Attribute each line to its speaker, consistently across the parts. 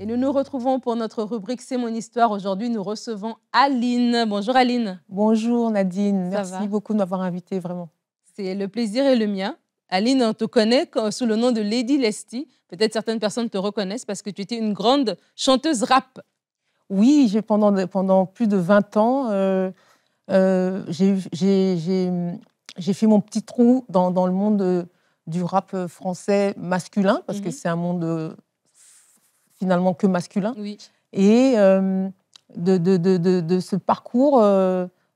Speaker 1: Et nous nous retrouvons pour notre rubrique C'est mon histoire. Aujourd'hui, nous recevons Aline. Bonjour Aline.
Speaker 2: Bonjour Nadine,
Speaker 1: Ça
Speaker 2: merci
Speaker 1: va?
Speaker 2: beaucoup de m'avoir invitée, vraiment.
Speaker 1: C'est le plaisir et le mien. Aline, on te connaît sous le nom de Lady Lesty. Peut-être certaines personnes te reconnaissent parce que tu étais une grande chanteuse rap.
Speaker 2: Oui, pendant plus de 20 ans, j'ai fait mon petit trou dans le monde du rap français masculin, parce que c'est un monde finalement que masculin.
Speaker 1: Oui.
Speaker 2: Et de ce parcours,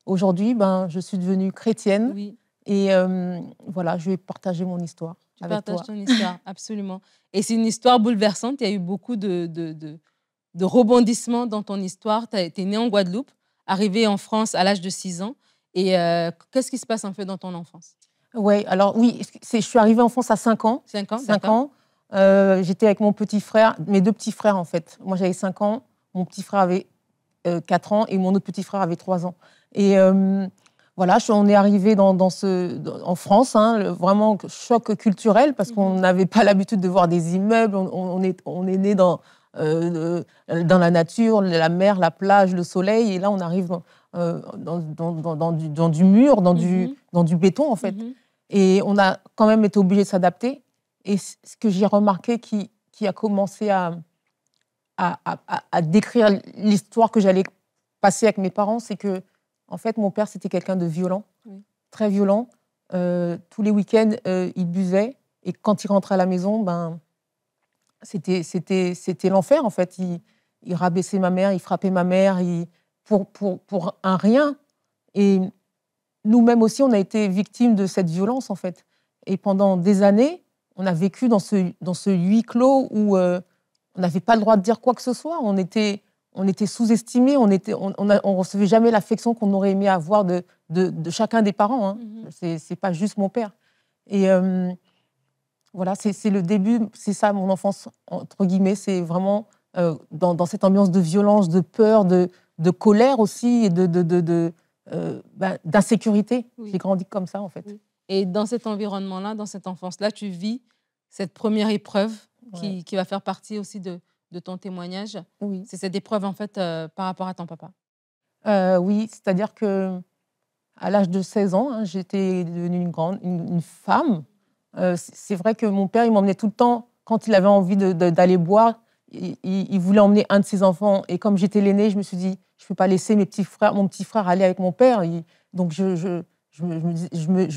Speaker 2: aujourd'hui, je suis devenue chrétienne.
Speaker 1: Oui.
Speaker 2: Et voilà, je vais partager mon histoire avec toi.
Speaker 1: Tu partages ton histoire, absolument. Et c'est une histoire bouleversante. Il y a eu beaucoup de rebondissements dans ton histoire. Tu es née en Guadeloupe, arrivée en France à l'âge de 6 ans. Et qu'est-ce qui se passe un peu dans ton enfance?
Speaker 2: Ouais, alors oui, je suis arrivée en France à 5 ans.
Speaker 1: 5 ans,
Speaker 2: 5 ans. J'étais avec mon petit frère, mes deux petits frères en fait. Moi j'avais 5 ans, mon petit frère avait 4 ans et mon autre petit frère avait 3 ans. Et voilà, on est arrivé en France, vraiment choc culturel parce qu'on n'avait pas l'habitude de voir des immeubles. On est né dans la nature, la mer, la plage, le soleil. Et là, on arrive dans du mur, dans du béton, en fait. Et on a quand même été obligé de s'adapter. Et ce que j'ai remarqué qui a commencé à décrire l'histoire que j'allais passer avec mes parents, c'est que en fait, mon père, c'était quelqu'un de violent, très violent. Tous les week-ends, il buvait. Et quand il rentrait à la maison, c'était l'enfer, en fait. Il rabaissait ma mère, il frappait ma mère pour un rien. Et nous-mêmes aussi, on a été victimes de cette violence, en fait. Et pendant des années, on a vécu dans ce huis clos où on n'avait pas le droit de dire quoi que ce soit. On était sous-estimés, on recevait jamais l'affection qu'on aurait aimé avoir de chacun des parents. C'est pas juste mon père. Et voilà, c'est le début, c'est ça mon enfance, entre guillemets. C'est vraiment dans cette ambiance de violence, de peur, de colère aussi, et d'insécurité. J'ai grandi comme ça, en fait.
Speaker 1: Et dans cet environnement-là, dans cette enfance-là, tu vis cette première épreuve qui va faire partie aussi de ton témoignage.
Speaker 2: Oui.
Speaker 1: C'est cette épreuve, en fait, par rapport à ton papa.
Speaker 2: Oui, c'est-à-dire qu'à l'âge de 16 ans, j'étais devenue une femme. C'est vrai que mon père, il m'emmenait tout le temps, quand il avait envie d'aller boire, il voulait emmener un de ses enfants. Et comme j'étais l'aînée, je me suis dit, je ne peux pas laisser mon petit frère aller avec mon père. Donc, je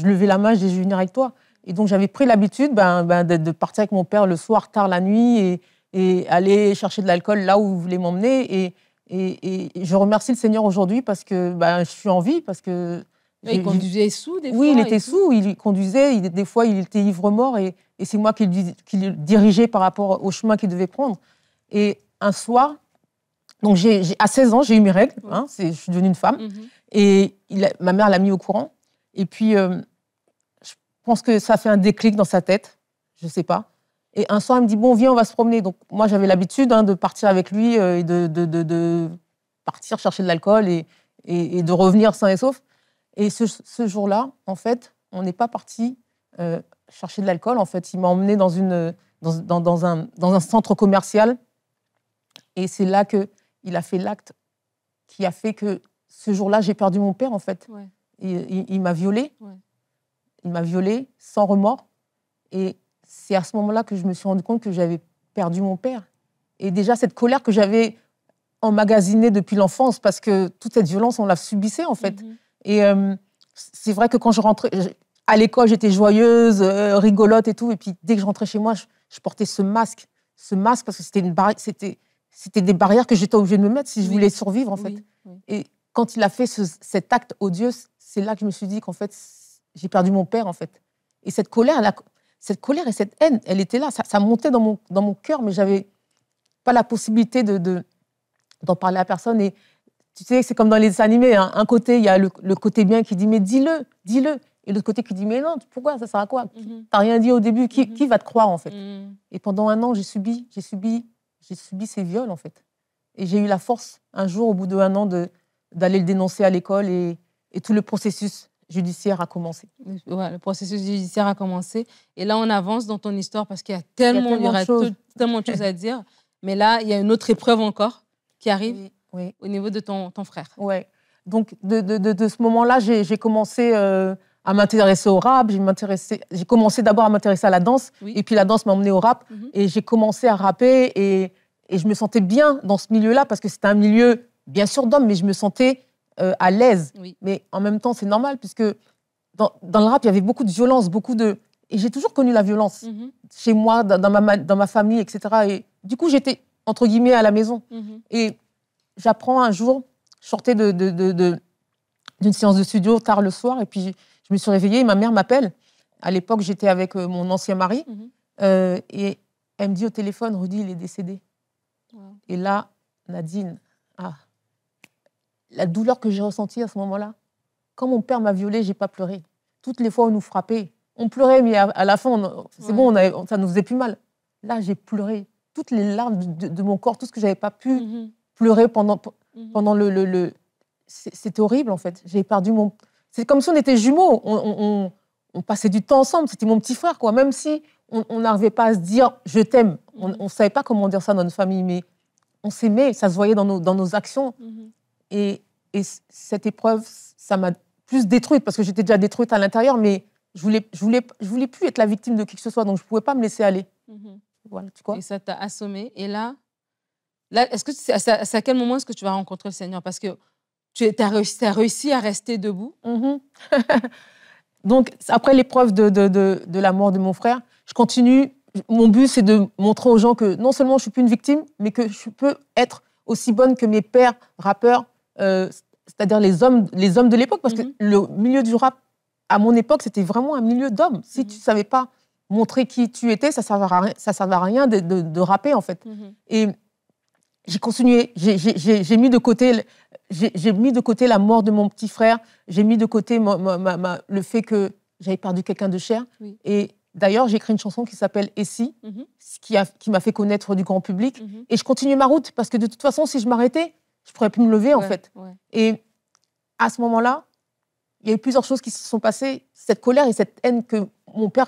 Speaker 2: levais la main, je disais, je vais venir avec toi. Et donc, j'avais pris l'habitude de partir avec mon père le soir, tard la nuit, et aller chercher de l'alcool là où il voulait m'emmener. Et je remercie le Seigneur aujourd'hui parce que je suis en vie. Parce que
Speaker 1: il conduisait sous des fois?
Speaker 2: Oui, il était sous, il conduisait, des fois il était ivre-mort et c'est moi qui le dirigeais par rapport au chemin qu'il devait prendre. Et un soir, donc à 16 ans, j'ai eu mes règles, je suis devenue une femme, et ma mère l'a mis au courant. Et puis, je pense que ça fait un déclic dans sa tête, je ne sais pas. Et un soir, elle me dit, bon, viens, on va se promener. Donc moi, j'avais l'habitude de partir avec lui et de partir chercher de l'alcool et de revenir sain et sauf. Et ce jour-là, en fait, on n'est pas parti chercher de l'alcool. En fait, il m'a emmené dans un centre commercial. Et c'est là qu'il a fait l'acte qui a fait que ce jour-là, j'ai perdu mon père, en fait.
Speaker 1: Ouais.
Speaker 2: Et il m'a violée.
Speaker 1: Ouais.
Speaker 2: Il m'a violée sans remords. Et c'est à ce moment-là que je me suis rendu compte que j'avais perdu mon père. Et déjà, cette colère que j'avais emmagasinée depuis l'enfance, parce que toute cette violence, on la subissait, en fait. Et c'est vrai que quand je rentrais à l'école, j'étais joyeuse, rigolote et tout. Et puis dès que je rentrais chez moi, je portais ce masque parce que c'était des barrières que j'étais obligée de me mettre si je voulais survivre, en fait. Et quand il a fait cet acte odieux, c'est là que je me suis dit qu'en fait, j'ai perdu mon père, en fait. Et cette colère et cette haine, elle était là. Ça montait dans mon cœur, mais j'avais pas la possibilité d'en parler à personne. Et tu sais, c'est comme dans les dessins animés. Un côté, il y a le côté bien qui dit, mais dis-le. Et l'autre côté qui dit, mais non, pourquoi, ça sert à quoi? T'as rien dit au début, qui va te croire, en fait? Et pendant un an, j'ai subi ces viols, en fait. Et j'ai eu la force, un jour, au bout d'un an, d'aller le dénoncer à l'école et tout le processus judiciaire a commencé.
Speaker 1: Ouais, le processus judiciaire a commencé. Et là, on avance dans ton histoire parce qu'il y a tellement de choses à dire. Mais là, il y a une autre épreuve encore qui arrive
Speaker 2: Oui.
Speaker 1: au niveau de ton frère.
Speaker 2: Ouais. Donc, de ce moment-là, j'ai commencé à m'intéresser au rap. J'ai commencé d'abord à m'intéresser à la danse.
Speaker 1: Oui.
Speaker 2: Et puis, la danse m'a emmenée au rap. Et j'ai commencé à rapper. Et je me sentais bien dans ce milieu-là parce que c'était un milieu, bien sûr, d'hommes, mais je me sentais à l'aise.
Speaker 1: Oui.
Speaker 2: Mais en même temps, c'est normal puisque dans le rap, il y avait beaucoup de violence, Et j'ai toujours connu la violence chez moi, dans ma famille, etc. Et du coup, j'étais, entre guillemets, à la maison. Et j'apprends un jour, je sortais d'une séance de studio tard le soir, et puis je me suis réveillée et ma mère m'appelle. À l'époque, j'étais avec mon ancien mari. Et elle me dit au téléphone, Rudy, il est décédé. Wow. Et là, Nadine, la douleur que j'ai ressentie à ce moment-là, quand mon père m'a violée, j'ai pas pleuré. Toutes les fois où on nous frappait, on pleurait, mais à la fin, c'est bon, ça nous faisait plus mal. Là, j'ai pleuré. Toutes les larmes de mon corps, tout ce que j'avais pas pu pleurer pendant C'était horrible, en fait. J'ai perdu mon... C'est comme si on était jumeaux. On passait du temps ensemble. C'était mon petit frère, quoi. Même si on n'arrivait pas à se dire « je t'aime ». On ne savait pas comment dire ça dans notre famille, mais on s'aimait. Ça se voyait dans nos actions. Et cette épreuve, ça m'a plus détruite, parce que j'étais déjà détruite à l'intérieur, mais je voulais plus être la victime de qui que ce soit, donc je ne pouvais pas me laisser aller. Voilà, tu vois.
Speaker 1: Et ça t'a assommé. Et là est-ce que c'est à quel moment est-ce que tu vas rencontrer le Seigneur? Parce que tu as réussi à rester debout.
Speaker 2: Donc, après l'épreuve de la mort de mon frère, je continue. Mon but, c'est de montrer aux gens que non seulement je ne suis plus une victime, mais que je peux être aussi bonne que mes pères rappeurs, c'est-à-dire les hommes de l'époque, parce que le milieu du rap, à mon époque, c'était vraiment un milieu d'hommes. Si tu ne savais pas montrer qui tu étais, ça ne servait à rien de rapper, en fait. Et j'ai continué, j'ai mis de côté la mort de mon petit frère, j'ai mis de côté le fait que j'avais perdu quelqu'un de cher. Et d'ailleurs, j'ai écrit une chanson qui s'appelle « Et si », qui m'a fait connaître du grand public. Et je continuais ma route, parce que de toute façon, si je m'arrêtais, je ne pourrais plus me lever, en fait. Et à ce moment-là, il y a eu plusieurs choses qui se sont passées. Cette colère et cette haine que mon père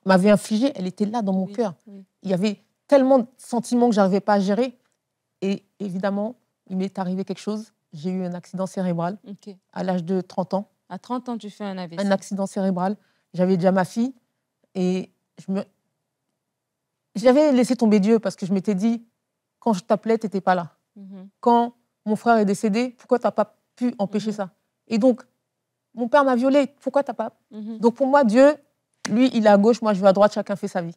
Speaker 2: m'avait infligée, elle était là dans mon cœur. Il y avait tellement de sentiments que je n'arrivais pas à gérer. Et évidemment, il m'est arrivé quelque chose. J'ai eu un accident cérébral à l'âge de 30 ans.
Speaker 1: À 30 ans, tu fais un AVC.
Speaker 2: Un accident cérébral. J'avais déjà ma fille. Et j'avais laissé tomber Dieu parce que je m'étais dit, quand je t'appelais, tu n'étais pas là. Quand mon frère est décédé, pourquoi tu n'as pas pu empêcher ça? Et donc, mon père m'a violée, pourquoi tu n'as pas... Donc pour moi, Dieu, lui, il est à gauche, moi, je vais à droite, chacun fait sa vie.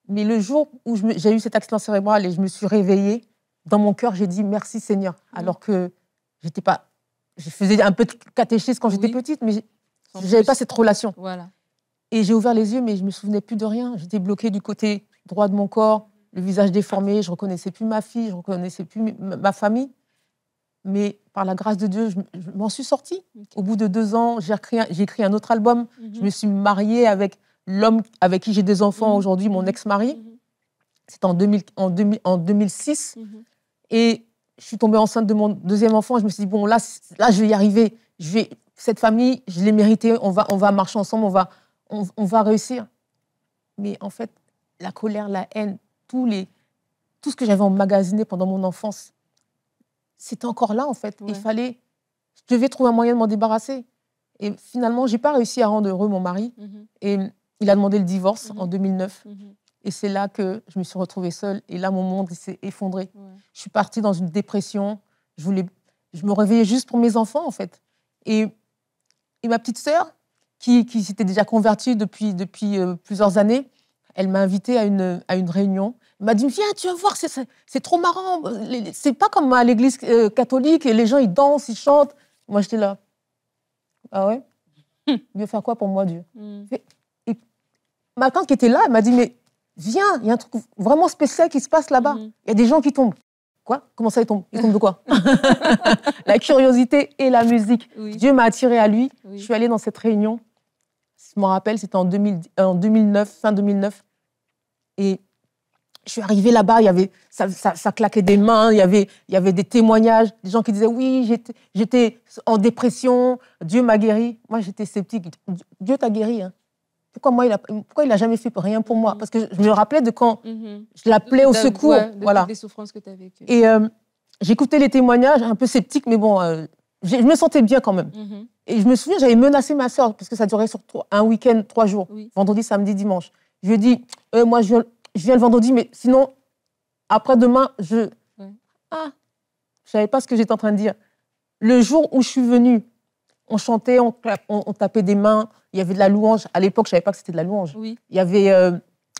Speaker 2: Mais le jour où j'ai eu cet accident cérébral et je me suis réveillée, dans mon cœur, j'ai dit merci Seigneur. Alors que j'étais pas... Je faisais un peu de catéchisme quand j'étais petite, mais je n'avais pas cette relation.
Speaker 1: Voilà.
Speaker 2: Et j'ai ouvert les yeux, mais je ne me souvenais plus de rien. J'étais bloquée du côté droit de mon corps, le visage déformé, je ne reconnaissais plus ma fille, je ne reconnaissais plus ma famille. Mais par la grâce de Dieu, je m'en suis sortie. Au bout de 2 ans, j'ai écrit un autre album. Je me suis mariée avec l'homme avec qui j'ai des enfants aujourd'hui, mon ex-mari. C'était en 2006. Et je suis tombée enceinte de mon 2e enfant. Je me suis dit, bon, là je vais y arriver. Cette famille, je l'ai méritée. On va marcher ensemble, on va réussir. Mais en fait, la colère, la haine, tout ce que j'avais emmagasiné pendant mon enfance, c'était encore là, en fait. Je devais trouver un moyen de m'en débarrasser. Et finalement, je n'ai pas réussi à rendre heureux mon mari. Et il a demandé le divorce en 2009. Et c'est là que je me suis retrouvée seule. Et là, mon monde s'est effondré. Je suis partie dans une dépression. Je me réveillais juste pour mes enfants, en fait. Et ma petite sœur, qui s'était déjà convertie depuis plusieurs années, elle m'a invitée à une réunion. Elle m'a dit, viens, tu vas voir, c'est trop marrant. C'est pas comme à l'église catholique, et les gens, ils dansent, ils chantent. Moi, j'étais là. Ah ouais? Il veut faire quoi pour moi, Dieu? Et ma tante qui était là, elle m'a dit, mais viens, il y a un truc vraiment spécial qui se passe là-bas. Il y a des gens qui tombent. Quoi? Comment ça, ils tombent? Ils tombent de quoi? La curiosité et la musique. Dieu m'a attirée à lui. Je suis allée dans cette réunion. Je me rappelle, c'était en 2009, fin 2009. Et je suis arrivée là-bas, ça claquait des mains, il y avait des témoignages, des gens qui disaient « Oui, j'étais en dépression, Dieu m'a guéri. » Moi, j'étais sceptique. Dieu t'a guéri, hein. pourquoi il a jamais fait rien pour moi? Parce que je me rappelais de quand je l'appelais au secours.
Speaker 1: Ouais,
Speaker 2: voilà.
Speaker 1: Des souffrances que tu as vécues.
Speaker 2: Et j'écoutais les témoignages, un peu sceptiques, mais bon, je me sentais bien quand même. Et je me souviens, j'avais menacé ma soeur, parce que ça durait sur un week-end, 3 jours.
Speaker 1: Oui.
Speaker 2: Vendredi, samedi, dimanche. Je lui ai dit, moi, je viens le vendredi, mais sinon, après-demain, je...
Speaker 1: Ouais.
Speaker 2: Ah, je savais pas ce que j'étais en train de dire. Le jour où je suis venue, on chantait, on tapait des mains, il y avait de la louange. À l'époque, je savais pas que c'était de la louange.
Speaker 1: Oui.
Speaker 2: Il y avait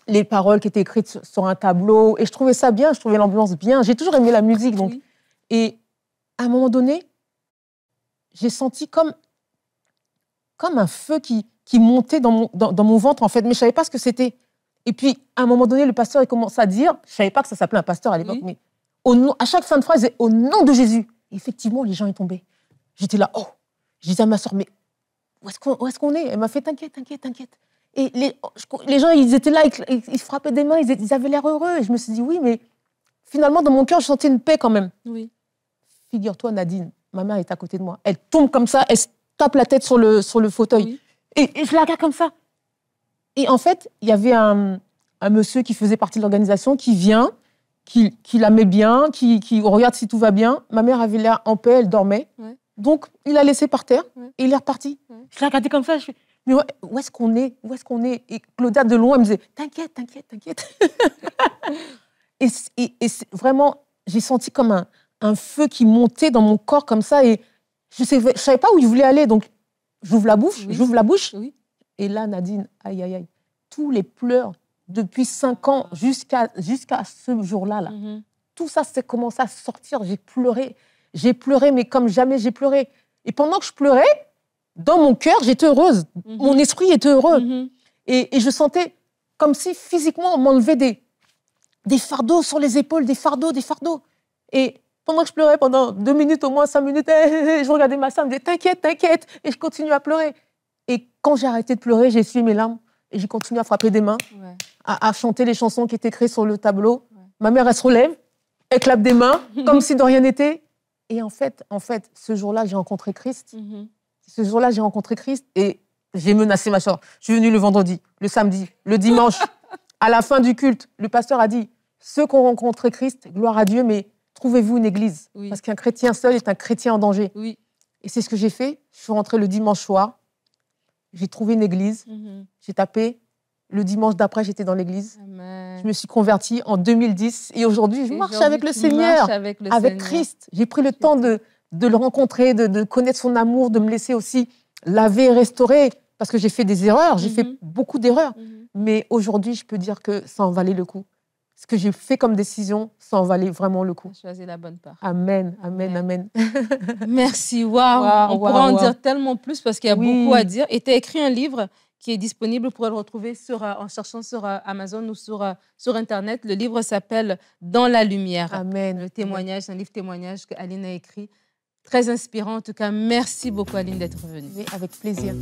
Speaker 2: les paroles qui étaient écrites sur un tableau, et je trouvais ça bien, je trouvais l'ambiance bien. J'ai toujours aimé la musique, donc.
Speaker 1: Oui.
Speaker 2: Et à un moment donné, j'ai senti comme un feu qui montait dans mon ventre, en fait, mais je savais pas ce que c'était. Et puis, à un moment donné, le pasteur, il commence à dire, je savais pas que ça s'appelait un pasteur à l'époque, mais à chaque fin de phrase, il disait, au nom de Jésus. Et effectivement, les gens y tombaient. J'étais là, oh. Je disais à ma soeur, mais où est-ce qu'on est? Elle m'a fait, t'inquiète. Et les gens, ils étaient là, ils se frappaient des mains, ils avaient l'air heureux. Et je me suis dit, oui, mais finalement, dans mon cœur, je sentais une paix quand même.
Speaker 1: Oui.
Speaker 2: Figure-toi, Nadine, ma mère est à côté de moi. Elle tombe comme ça, elle se tape la tête sur le fauteuil.
Speaker 1: Oui.
Speaker 2: Et je la regarde comme ça. Et en fait, il y avait un monsieur qui faisait partie de l'organisation qui vient, qui la met bien, qui regarde si tout va bien. Ma mère avait l'air en paix, elle dormait.
Speaker 1: Ouais.
Speaker 2: Donc, il l'a laissée par terre et il est reparti.
Speaker 1: Ouais.
Speaker 2: Je l'ai regardé comme ça, je fais, mais où est-ce qu'on est? Où est-ce qu'on est? Et Claudia, de loin, elle me disait, t'inquiète. et vraiment, j'ai senti comme un feu qui montait dans mon corps comme ça et je savais pas où il voulait aller. Donc, j'ouvre la bouche.
Speaker 1: Oui.
Speaker 2: Et là, Nadine, aïe, tous les pleurs depuis 5 ans jusqu'à ce jour-là, là, tout ça s'est commencé à sortir. J'ai pleuré, mais comme jamais j'ai pleuré. Et pendant que je pleurais, dans mon cœur, j'étais heureuse. Mon esprit était heureux. Et je sentais comme si physiquement, on m'enlevait des fardeaux sur les épaules, des fardeaux. Et pendant que je pleurais, pendant 2 minutes, au moins 5 minutes, je regardais ma soeur, elle me disait t'inquiète. Et je continuais à pleurer. Et quand j'ai arrêté de pleurer, j'ai essuyé mes larmes et j'ai continué à frapper des mains, à chanter les chansons qui étaient écrites sur le tableau. Ma mère, elle se relève, elle clappe des mains, comme si de rien n'était. Et en fait, ce jour-là, j'ai rencontré Christ. Ce jour-là, j'ai rencontré Christ et j'ai menacé ma soeur. Je suis venue le vendredi, le samedi, le dimanche. À la fin du culte, le pasteur a dit, ceux qui ont rencontré Christ, gloire à Dieu, mais trouvez-vous une église. Parce qu'un chrétien seul est un chrétien en danger. Oui. Et c'est ce que j'ai fait. Je suis rentrée le dimanche soir. J'ai trouvé une église, j'ai tapé. Le dimanche d'après, j'étais dans l'église. Amen. Je me suis convertie en 2010 et aujourd'hui, je marche avec le Seigneur, avec Christ. J'ai pris le temps de le rencontrer, de connaître son amour, de me laisser aussi laver et restaurer parce que j'ai fait des erreurs, j'ai fait beaucoup d'erreurs. Mais aujourd'hui, je peux dire que ça en valait le coup. Ce que j'ai fait comme décision, ça en valait vraiment le coup.
Speaker 1: Tu as choisi la bonne part.
Speaker 2: Amen.
Speaker 1: Merci, waouh. On pourra en dire tellement plus parce qu'il y a beaucoup à dire. Et tu as écrit un livre qui est disponible, vous pourrez le retrouver en cherchant sur Amazon ou sur Internet. Le livre s'appelle « Dans la lumière ».
Speaker 2: Amen.
Speaker 1: Le témoignage, c'est un livre témoignage qu'Aline a écrit. Très inspirant. En tout cas, merci beaucoup, Aline, d'être venue.
Speaker 2: Oui, avec plaisir.